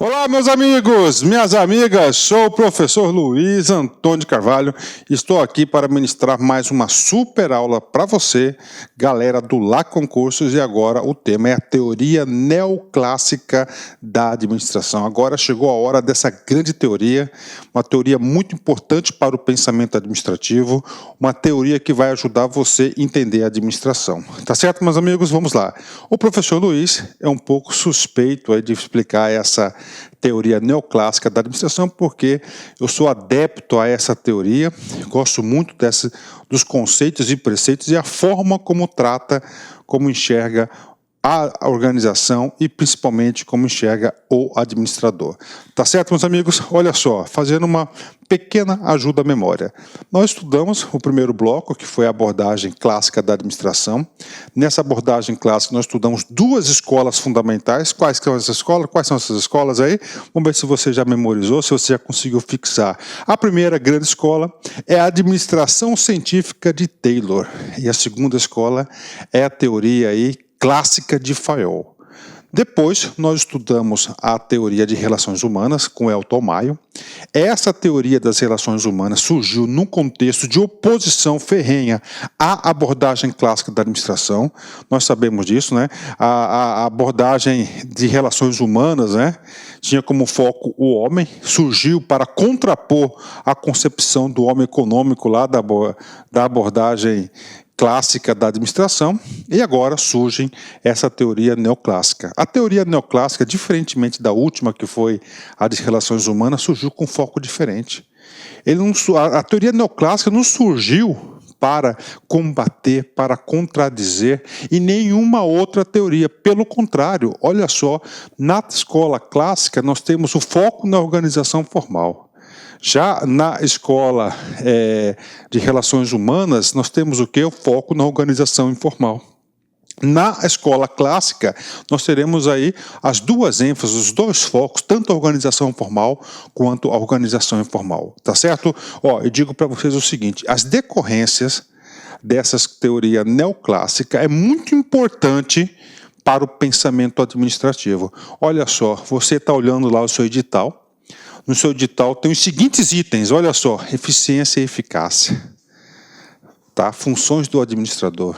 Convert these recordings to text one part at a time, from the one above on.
Olá, meus amigos, minhas amigas, sou o professor Luiz Antônio de Carvalho e estou aqui para ministrar mais uma super aula para você, galera do Lá Concursos, e agora o tema é a teoria neoclássica da administração. Agora chegou a hora dessa grande teoria, uma teoria muito importante para o pensamento administrativo, uma teoria que vai ajudar você a entender a administração. Tá certo, meus amigos? Vamos lá. O professor Luiz é um pouco suspeito aí de explicar essa teoria neoclássica da administração, porque eu sou adepto a essa teoria, gosto muito dos conceitos e preceitos e a forma como trata, como enxerga a organização e principalmente como enxerga o administrador. Tá certo, meus amigos? Olha só, fazendo uma pequena ajuda à memória. Nós estudamos o primeiro bloco, que foi a abordagem clássica da administração. Nessa abordagem clássica, nós estudamos duas escolas fundamentais. Quais são essas escolas? Quais são essas escolas aí? Vamos ver se você já memorizou, se você já conseguiu fixar. A primeira grande escola é a administração científica de Taylor. E a segunda escola é a teoria aí clássica de Fayol. Depois, nós estudamos a teoria de relações humanas com Elton Mayo. Essa teoria das relações humanas surgiu num contexto de oposição ferrenha à abordagem clássica da administração. Nós sabemos disso, né? A abordagem de relações humanas, né, tinha como foco o homem, surgiu para contrapor a concepção do homem econômico lá da abordagem clássica da administração, e agora surge essa teoria neoclássica. A teoria neoclássica, diferentemente da última, que foi a de relações humanas, surgiu com foco diferente. A teoria neoclássica não surgiu para combater, para contradizer e nenhuma outra teoria. Pelo contrário, olha só, na escola clássica nós temos o foco na organização formal. Já na escola de relações humanas, nós temos o quê? O foco na organização informal. Na escola clássica, nós teremos aí as duas ênfases, os dois focos, tanto a organização formal quanto a organização informal. Tá certo? Ó, eu digo para vocês o seguinte, as decorrências dessa teoria neoclássica é muito importante para o pensamento administrativo. Olha só, você está olhando lá o seu edital. No seu edital tem os seguintes itens, olha só, eficiência e eficácia, tá? Funções do administrador,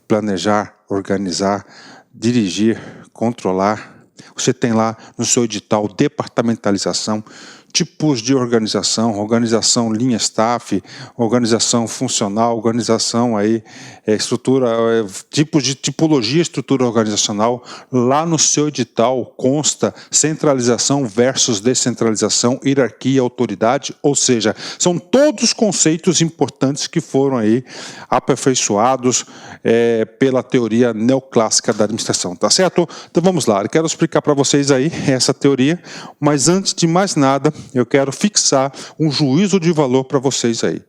planejar, organizar, dirigir, controlar. Você tem lá no seu edital departamentalização, tipos de organização, organização linha staff, organização funcional, organização aí, estrutura, tipos de tipologia, estrutura organizacional. Lá no seu edital consta centralização versus descentralização, hierarquia e autoridade, ou seja, são todos conceitos importantes que foram aí aperfeiçoados pela teoria neoclássica da administração, tá certo? Então vamos lá, eu quero explicar para vocês aí essa teoria, mas antes de mais nada, eu quero fixar um juízo de valor para vocês aí,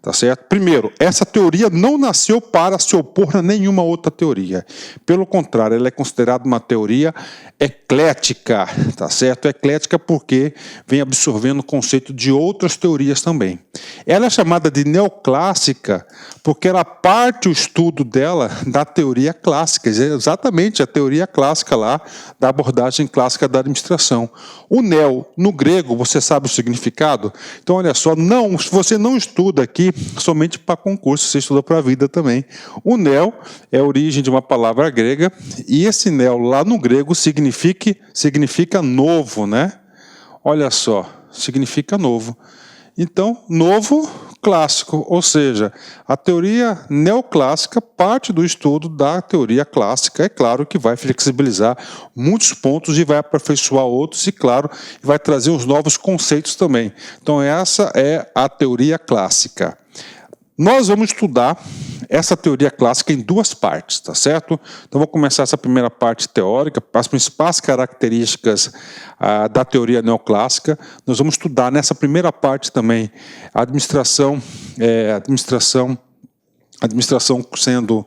tá certo? Primeiro, essa teoria não nasceu para se opor a nenhuma outra teoria. Pelo contrário, ela é considerada uma teoria eclética, tá certo? Eclética porque vem absorvendo o conceito de outras teorias também. Ela é chamada de neoclássica porque ela parte o estudo dela da teoria clássica, exatamente a teoria clássica lá da abordagem clássica da administração. O neo, no grego, você sabe o significado? Então, olha só, você não estuda aqui somente para concurso, você estuda para a vida também. O neo é a origem de uma palavra grega, e esse neo lá no grego significa novo, né? Olha só, significa novo. Então, novo clássico, ou seja, a teoria neoclássica parte do estudo da teoria clássica. É claro que vai flexibilizar muitos pontos e vai aperfeiçoar outros e, claro, vai trazer os novos conceitos também. Então, essa é a teoria clássica. Nós vamos estudar essa teoria clássica em duas partes, tá certo? Então, vou começar essa primeira parte teórica, as principais características da teoria neoclássica. Nós vamos estudar nessa primeira parte também a administração sendo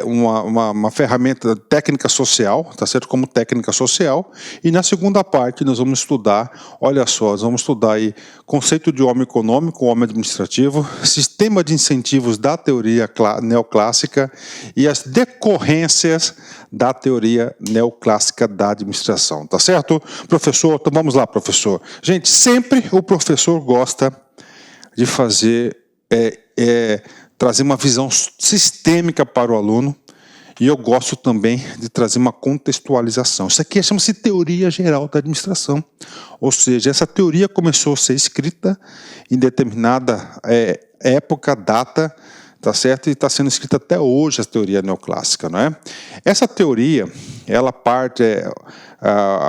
uma ferramenta técnica social, tá certo? Como técnica social. E na segunda parte nós vamos estudar, olha só, nós vamos estudar aí conceito de homem econômico, homem administrativo, sistema de incentivos da teoria neoclássica e as decorrências da teoria neoclássica da administração, tá certo? Professor, então vamos lá, professor. Gente, sempre o professor gosta de fazer, trazer uma visão sistêmica para o aluno, e eu gosto também de trazer uma contextualização. Isso aqui chama-se teoria geral da administração, ou seja, essa teoria começou a ser escrita em determinada época, data, tá certo? E está sendo escrita até hoje a teoria neoclássica, não é? Essa teoria, ela parte,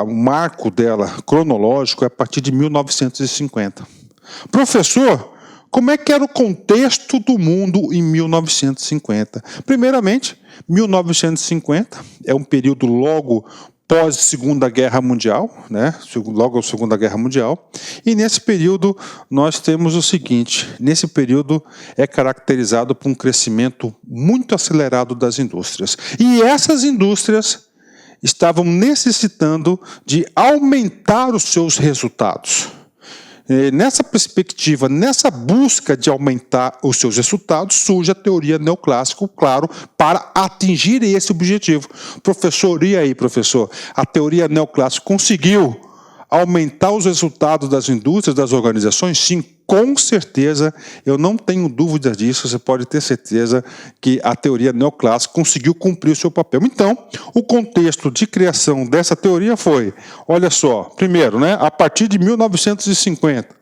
o marco dela cronológico é a partir de 1950. Professor, como é que era o contexto do mundo em 1950? Primeiramente, 1950 é um período logo pós Segunda Guerra Mundial, né? Logo a Segunda Guerra Mundial, e nesse período nós temos o seguinte, nesse período é caracterizado por um crescimento muito acelerado das indústrias, e essas indústrias estavam necessitando de aumentar os seus resultados. Nessa perspectiva, nessa busca de aumentar os seus resultados, surge a teoria neoclássica, claro, para atingir esse objetivo. Professor, e aí, professor? A teoria neoclássica conseguiu aumentar os resultados das indústrias, das organizações? Sim, com certeza, eu não tenho dúvida disso, você pode ter certeza que a teoria neoclássica conseguiu cumprir o seu papel. Então, o contexto de criação dessa teoria foi, olha só, primeiro, né, a partir de 1950,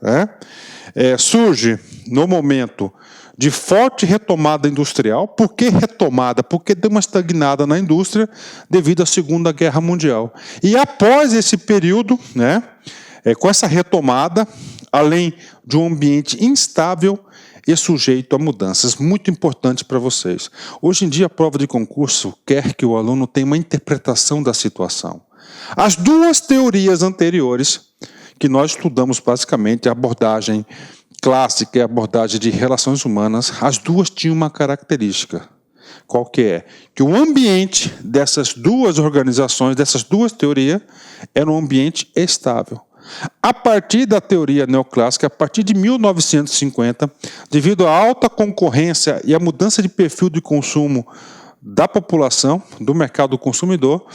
surge no momento de forte retomada industrial. Por que retomada? Porque deu uma estagnada na indústria devido à Segunda Guerra Mundial. E após esse período, né, com essa retomada, além de um ambiente instável e sujeito a mudanças. Muito importante para vocês. Hoje em dia, a prova de concurso quer que o aluno tenha uma interpretação da situação. As duas teorias anteriores, que nós estudamos basicamente, a abordagem clássica e a abordagem de relações humanas, as duas tinham uma característica. Qual que é? Que o ambiente dessas duas organizações, dessas duas teorias, era um ambiente estável. A partir da teoria neoclássica, a partir de 1950, devido à alta concorrência e à mudança de perfil de consumo da população, do mercado consumidor,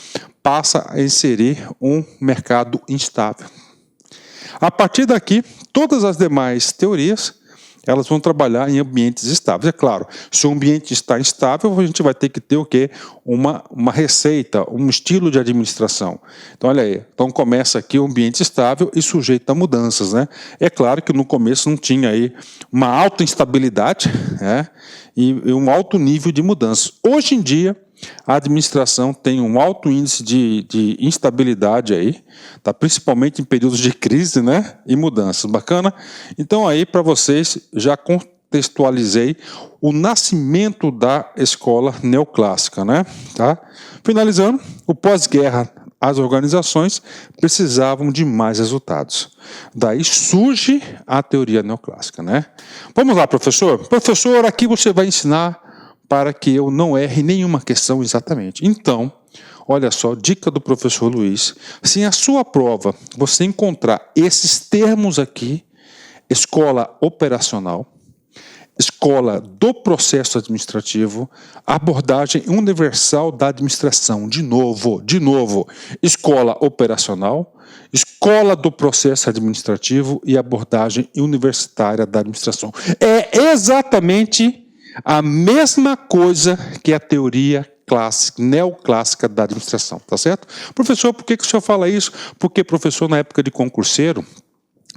passa a inserir um mercado instável. A partir daqui, todas as demais teorias, elas vão trabalhar em ambientes estáveis. É claro, se o ambiente está instável, a gente vai ter que ter o quê? Uma receita, um estilo de administração. Então, olha aí, então começa aqui o ambiente estável e sujeito a mudanças, né? É claro que no começo não tinha aí uma alta instabilidade, né? E um alto nível de mudanças. Hoje em dia, a administração tem um alto índice de instabilidade aí, tá? Principalmente em períodos de crise, né? E mudanças. Bacana? Então aí para vocês já contextualizei o nascimento da escola neoclássica, né? Tá? Finalizando, o pós-guerra, as organizações precisavam de mais resultados. Daí surge a teoria neoclássica, né? Vamos lá, professor. Professor, aqui você vai ensinar para que eu não erre nenhuma questão exatamente. Então, olha só, dica do professor Luiz. Se em a sua prova você encontrar esses termos aqui, escola operacional, escola do processo administrativo, abordagem universal da administração, de novo, escola operacional, escola do processo administrativo e abordagem universitária da administração. É exatamente a mesma coisa que a teoria clássica, neoclássica da administração, tá certo? Professor, por que o senhor fala isso? Porque, professor, na época de concurseiro,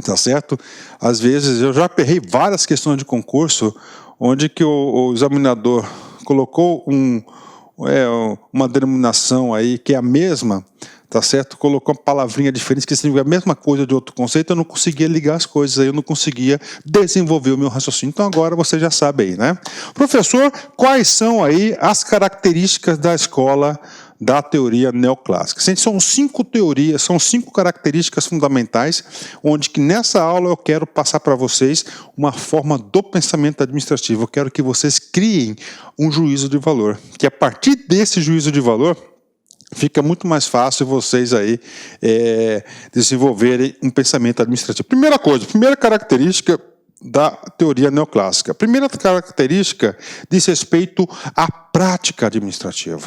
tá certo? Às vezes, eu já errei várias questões de concurso, onde que o examinador colocou uma denominação aí que é a mesma, tá certo? Colocou uma palavrinha diferente, que significa a mesma coisa de outro conceito, eu não conseguia ligar as coisas aí, eu não conseguia desenvolver o meu raciocínio. Então agora você já sabe aí, né? Professor, quais são aí as características da escola da teoria neoclássica. São 5 teorias, são 5 características fundamentais, onde que nessa aula eu quero passar para vocês uma forma do pensamento administrativo. Eu quero que vocês criem um juízo de valor, que a partir desse juízo de valor, fica muito mais fácil vocês aí desenvolverem um pensamento administrativo. Primeira característica da teoria neoclássica. A primeira característica diz respeito à prática administrativa.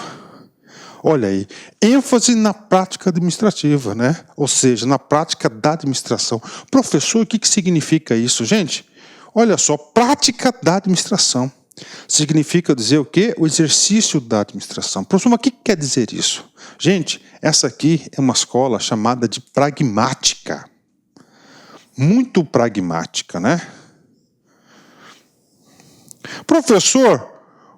Olha aí, ênfase na prática administrativa, né? Ou seja, na prática da administração. Professor, o que significa isso, gente? Olha só, prática da administração. Significa dizer o quê? O exercício da administração. Professor, mas o que quer dizer isso? Gente, essa aqui é uma escola chamada de pragmática. Muito pragmática, né? Professor,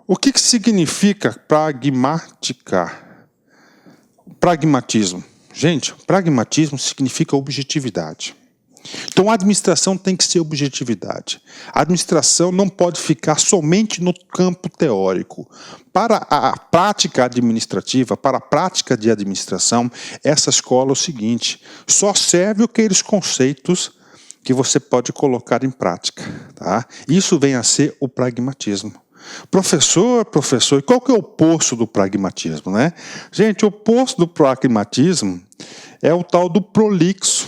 o que significa pragmática? Pragmatismo. Gente, pragmatismo significa objetividade. Então, a administração tem que ser objetividade. A administração não pode ficar somente no campo teórico. Para a prática administrativa, para a prática de administração, essa escola é o seguinte: só serve aqueles conceitos que você pode colocar em prática. Tá? Isso vem a ser o pragmatismo. Professor, e qual que é o oposto do pragmatismo, né? Gente, o oposto do pragmatismo é o tal do prolixo.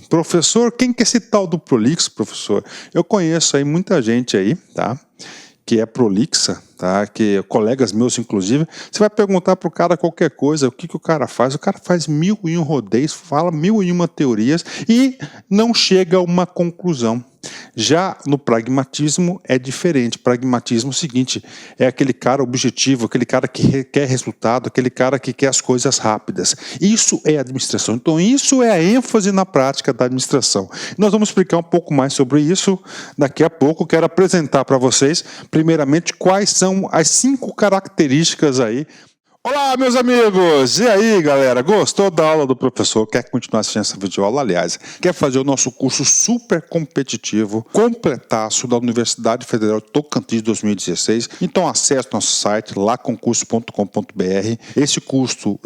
Professor, quem que é esse tal do prolixo, professor? Eu conheço aí muita gente aí, tá? Que é prolixa, tá? Que colegas meus, inclusive, você vai perguntar para o cara qualquer coisa, o que o cara faz? O cara faz 1001 rodeios, fala 1001 teorias e não chega a uma conclusão. Já no pragmatismo é diferente. Pragmatismo é o seguinte: é aquele cara objetivo, aquele cara que quer resultado, aquele cara que quer as coisas rápidas. Isso é administração. Então isso é a ênfase na prática da administração. Nós vamos explicar um pouco mais sobre isso daqui a pouco. Quero apresentar para vocês, primeiramente, quais são as 5 características aí. Olá, meus amigos! E aí, galera? Gostou da aula do professor? Quer continuar assistindo essa videoaula? Aliás, quer fazer o nosso curso super competitivo, completaço da Universidade Federal de Tocantins 2016? Então acesse nosso site, laconcurso.com.br. Esse curso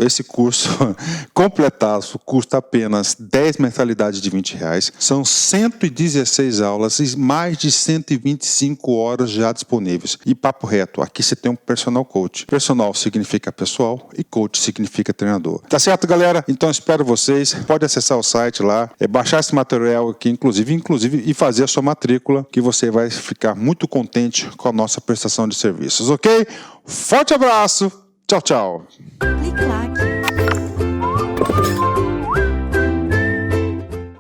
completaço custa apenas 10 mensalidades de R$20. São 116 aulas e mais de 125 horas já disponíveis. E papo reto, aqui você tem um personal coach. Personal significa pessoal e coach significa treinador. Tá certo, galera? Então espero vocês. Pode acessar o site lá, baixar esse material aqui, inclusive, e fazer a sua matrícula, que você vai ficar muito contente com a nossa prestação de serviços, ok? Forte abraço, tchau, tchau. Clique lá